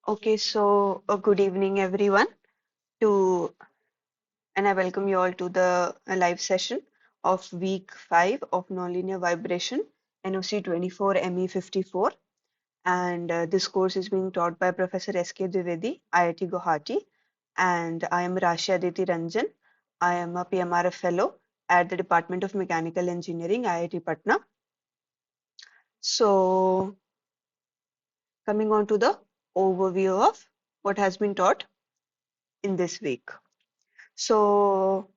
Okay, so good evening, everyone. To and I welcome you all to the live session of week 5 of Nonlinear Vibration, NOC24 ME54. And this course is being taught by Professor S.K. Dwivedi, IIT Guwahati. And I am Rashi Aditi Ranjan. I am a PMRF fellow at the Department of Mechanical Engineering, IIT Patna. So, coming on to the overview of what has been taught in this week. So,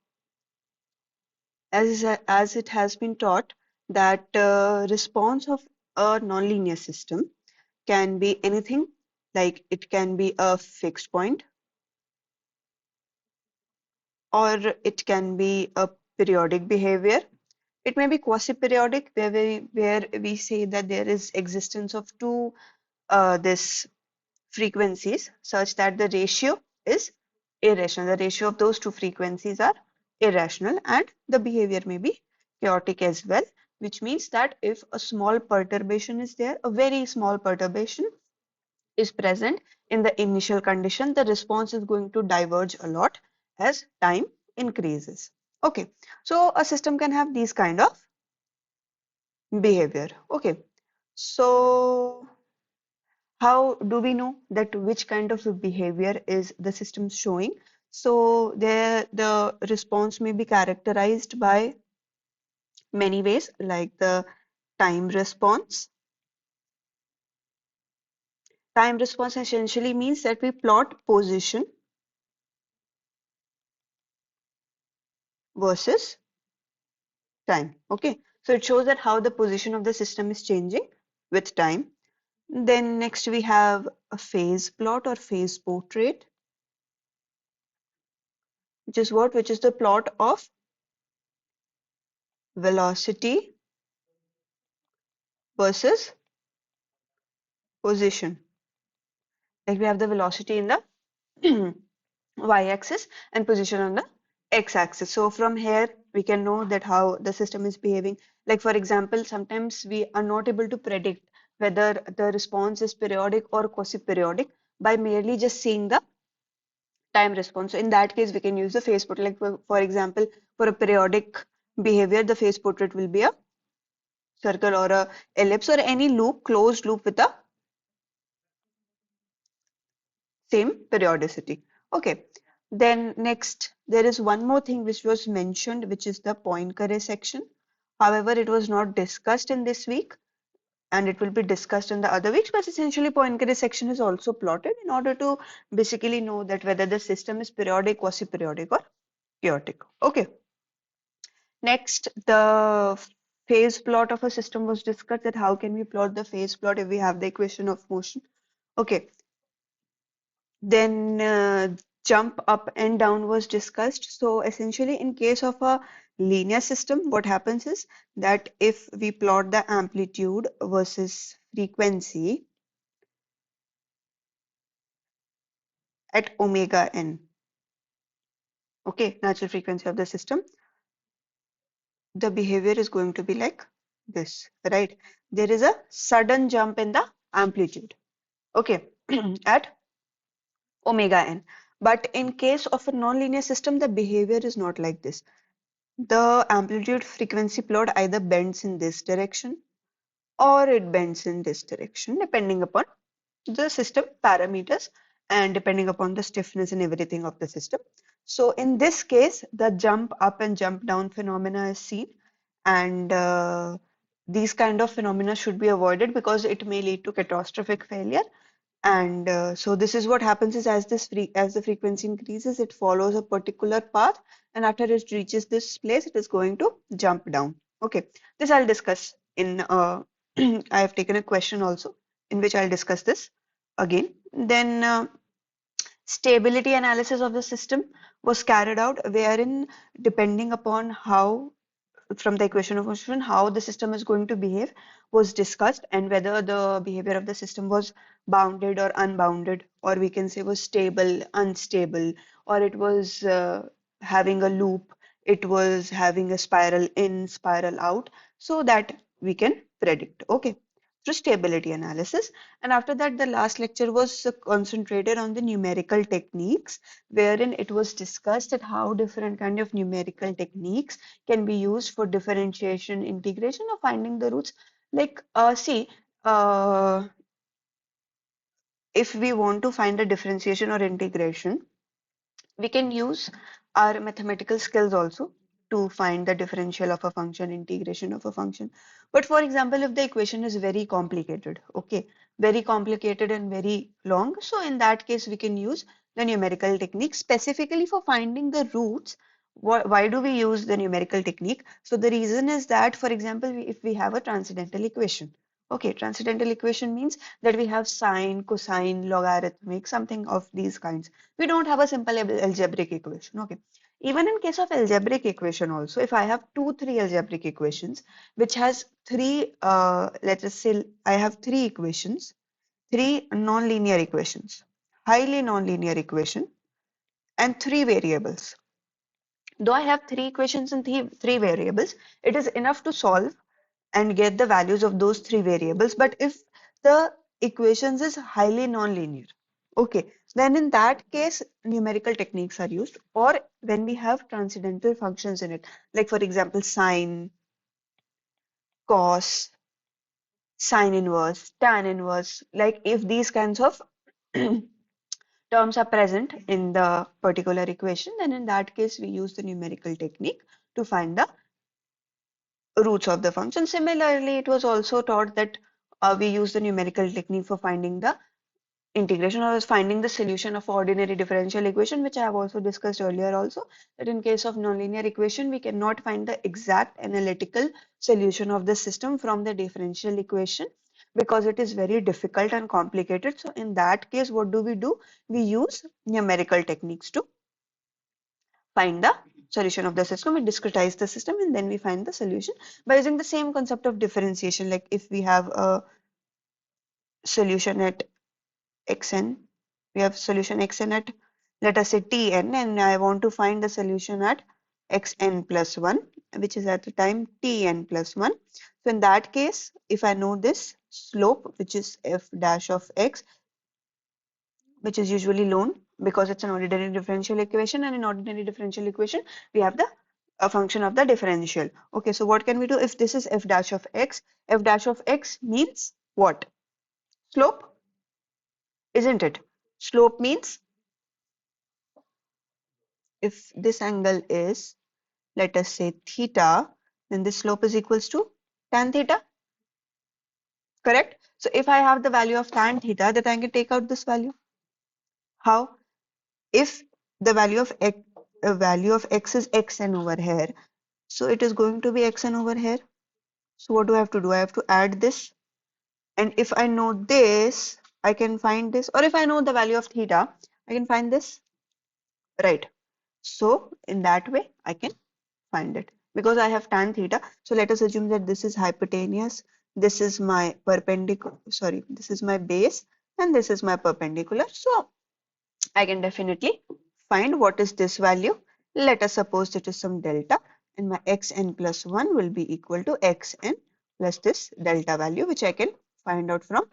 as it has been taught that response of a nonlinear system can be anything, like it can be a fixed point or it can be a periodic behavior. It may be quasi-periodic where we say that there is existence of two this frequencies such that the ratio is irrational. The ratio of those two frequencies are irrational and the behavior may be chaotic as well, which means that if a small perturbation is there, a very small perturbation is present in the initial condition, the response is going to diverge a lot as time increases. Okay, so a system can have these kind of behavior. Okay, so how do we know that which kind of a behavior is the system showing? So there the response may be characterized by many ways, like the time response. Time response essentially means that we plot position versus time. Okay, so it shows that how the position of the system is changing with time. Then next we have a phase plot or phase portrait, which is what? Which is the plot of velocity versus position. Like we have the velocity in the y-axis and position on the x-axis. So from here we can know that how the system is behaving. Like for example, sometimes we are not able to predict whether the response is periodic or quasi-periodic by merely just seeing the time response. So in that case, we can use the phase portrait. Like for example, for a periodic behavior, the phase portrait will be a circle or a ellipse or any loop, closed loop with a same periodicity. Okay. Then next, there is one more thing which was mentioned, which is the Poincare section. However, it was not discussed in this week and it will be discussed in the other weeks, but essentially Poincare section is also plotted in order to basically know that whether the system is periodic, quasi-periodic or chaotic. Okay. Next, the phase plot of a system was discussed, that how can we plot the phase plot if we have the equation of motion. Okay. Then jump up and down was discussed. So essentially, in case of a linear system, what happens is that if we plot the amplitude versus frequency at omega n, okay, natural frequency of the system, the behavior is going to be like this, right? There is a sudden jump in the amplitude, okay, at omega n. But in case of a nonlinear system, the behavior is not like this. The amplitude frequency plot either bends in this direction or it bends in this direction, depending upon the system parameters and depending upon the stiffness and everything of the system. So in this case, the jump up and jump down phenomena is seen, and these kind of phenomena should be avoided because it may lead to catastrophic failure. And so this is what happens is as the frequency increases, it follows a particular path, and after it reaches this place, it is going to jump down. Okay, this I'll discuss in I have taken a question also in which I'll discuss this again. Then stability analysis of the system was carried out, wherein depending upon how from the equation of motion how the system is going to behave was discussed, and whether the behavior of the system was bounded or unbounded, or we can say was stable, unstable, or it was having a loop, it was having a spiral in, spiral out, so that we can predict. Okay, through stability analysis. And after that, the last lecture was concentrated on the numerical techniques, wherein it was discussed that how different kind of numerical techniques can be used for differentiation, integration, or finding the roots. Like, see, if we want to find a differentiation or integration, we can use our mathematical skills also to find the differential of a function, integration of a function. But for example, if the equation is very complicated, okay, very complicated and very long, so in that case, we can use the numerical technique specifically for finding the roots. Why do we use the numerical technique? So the reason is that, for example, if we have a transcendental equation, okay, transcendental equation means that we have sine, cosine, logarithmic, something of these kinds. We don't have a simple algebraic equation. Okay. Even in case of algebraic equation also, if I have three algebraic equations, which has three, let us say I have three equations, three nonlinear equations, highly nonlinear equation, and three variables. Though I have three equations and three variables, it is enough to solve and get the values of those three variables. But if the equations is highly nonlinear, okay, then in that case, numerical techniques are used. Or when we have transcendental functions in it, like for example, sine, cos, sine inverse, tan inverse, like if these kinds of terms are present in the particular equation, then in that case, we use the numerical technique to find the roots of the function. Similarly, it was also taught that we use the numerical technique for finding the integration or finding the solution of ordinary differential equation, which I have also discussed earlier also, that in case of nonlinear equation, we cannot find the exact analytical solution of the system from the differential equation because it is very difficult and complicated. So in that case, what do? We use numerical techniques to find the solution of the system. We discretize the system and then we find the solution by using the same concept of differentiation. Like if we have a solution at xn, we have solution xn at, let us say, tn, and I want to find the solution at xn plus 1, which is at the time tn plus 1. So in that case, if I know this slope, which is f dash of x, which is usually known because it's an ordinary differential equation, and in ordinary differential equation we have the a function of the differential. Okay, so what can we do if this is f dash of x? F dash of x means what? Slope, isn't it? Slope means if this angle is, let us say, theta, then this slope is equals to tan theta, correct? So if I have the value of tan theta, then I can take out this value. How? If the value of x is xn over here, so it is going to be xn over here. So what do I have to do? I have to add this. And if I know this, I can find this. Or if I know the value of theta, I can find this. Right. So in that way, I can find it. Because I have tan theta. So let us assume that this is hypotenuse. This is my perpendicular. Sorry, this is my base. And this is my perpendicular. So I can definitely find what is this value. Let us suppose it is some delta, and my xn plus 1 will be equal to xn plus this delta value, which I can find out from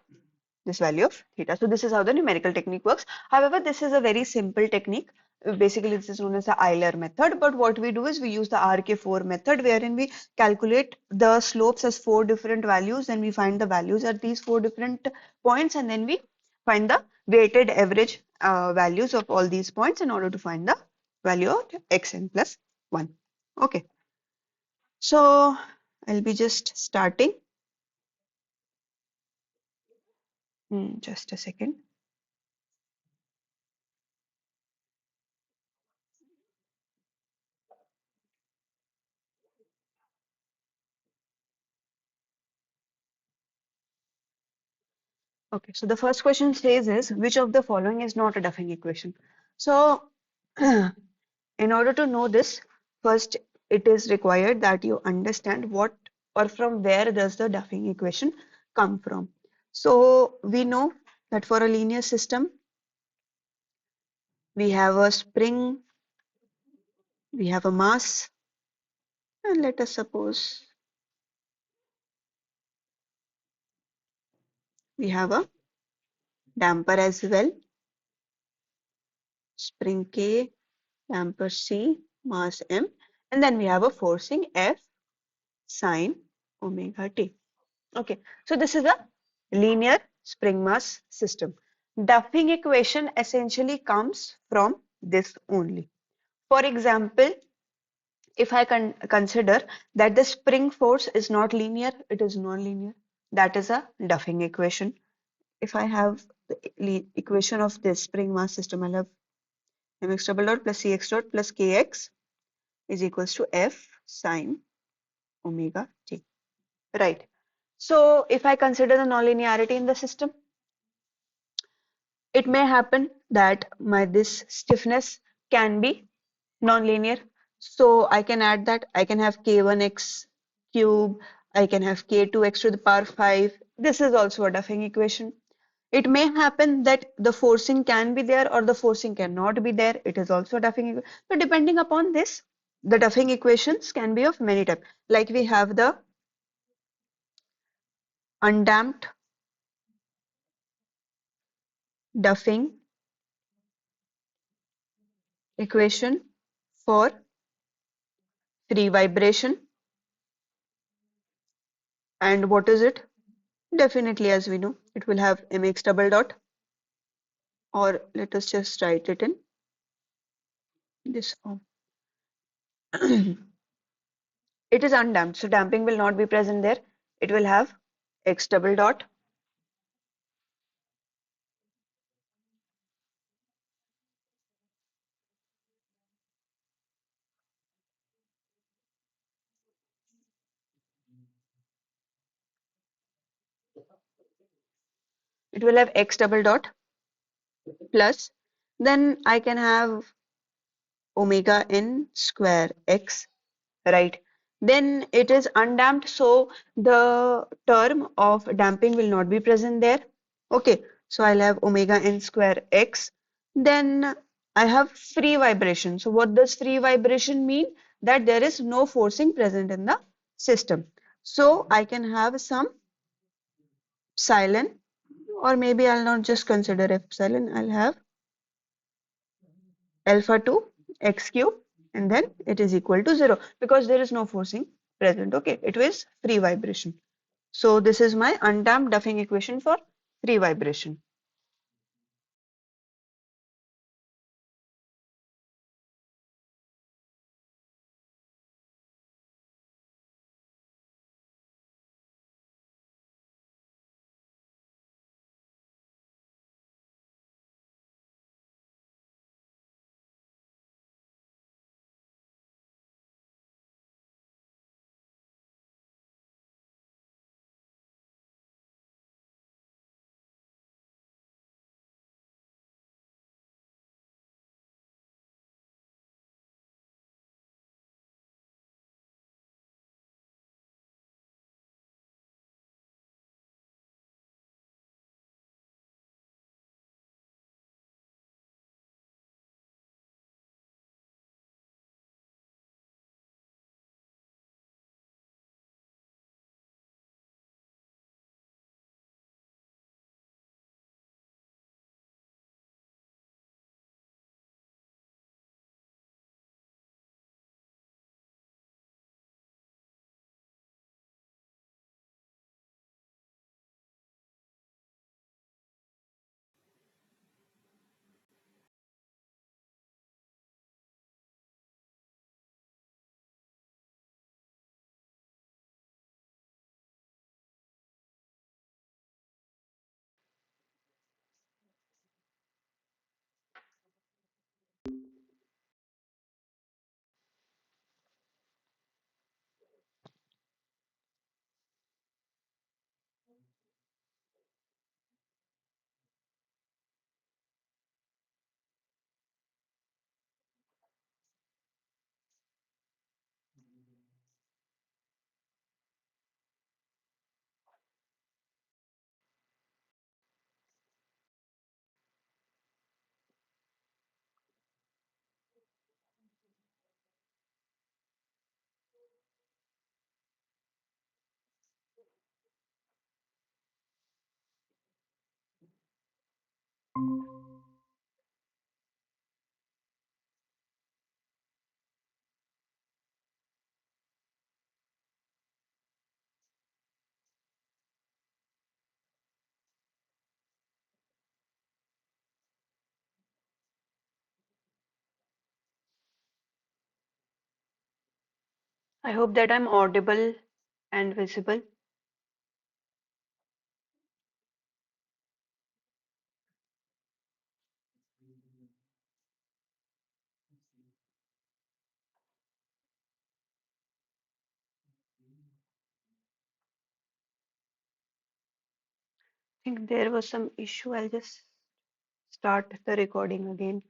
this value of theta. So this is how the numerical technique works. However, this is a very simple technique. Basically, this is known as the Euler method. But what we do is we use the RK4 method, wherein we calculate the slopes as four different values, and we find the values at these four different points, and then we find the weighted average values of all these points in order to find the value of xn plus 1. Okay, so I'll be just starting. Just a second. Okay, so the first question says is which of the following is not a Duffing equation? So in order to know this, first it is required that you understand what or from where does the Duffing equation come from. So we know that for a linear system, we have a spring, we have a mass, and let us suppose We have a damper as well, spring K, damper C, mass M, and then we have a forcing F sine omega t. Okay, so this is a linear spring mass system. Duffing equation essentially comes from this only. For example, if I consider that the spring force is not linear, it is non-linear, that is a Duffing equation. If I have the equation of this spring mass system, I'll have mx double dot plus cx dot plus kx is equals to f sine omega t. Right. So if I consider the nonlinearity in the system, it may happen that my this stiffness can be nonlinear. So I can add that I can have k1x cube, I can have k2x to the power 5. This is also a Duffing equation. It may happen that the forcing can be there or the forcing cannot be there. It is also a Duffing equation. So depending upon this, the Duffing equations can be of many types. Like we have the undamped Duffing equation for free vibration. And what is it? Definitely, as we know, it will have mx double dot, or let us just write it in this form. It is undamped, so damping will not be present there. It will have x double dot. It will have x double dot plus, then I can have omega n square x, right? Then it is undamped, so the term of damping will not be present there. Okay, so I'll have omega n square x. Then I have free vibration. So what does free vibration mean? That there is no forcing present in the system. So I can have some epsilon, or maybe I'll not just consider epsilon, I'll have alpha 2 x cube, and then it is equal to 0 because there is no forcing present. Okay, it was free vibration. So this is my undamped Duffing equation for free vibration. I hope that I'm audible and visible. I think there was some issue. I'll just start the recording again.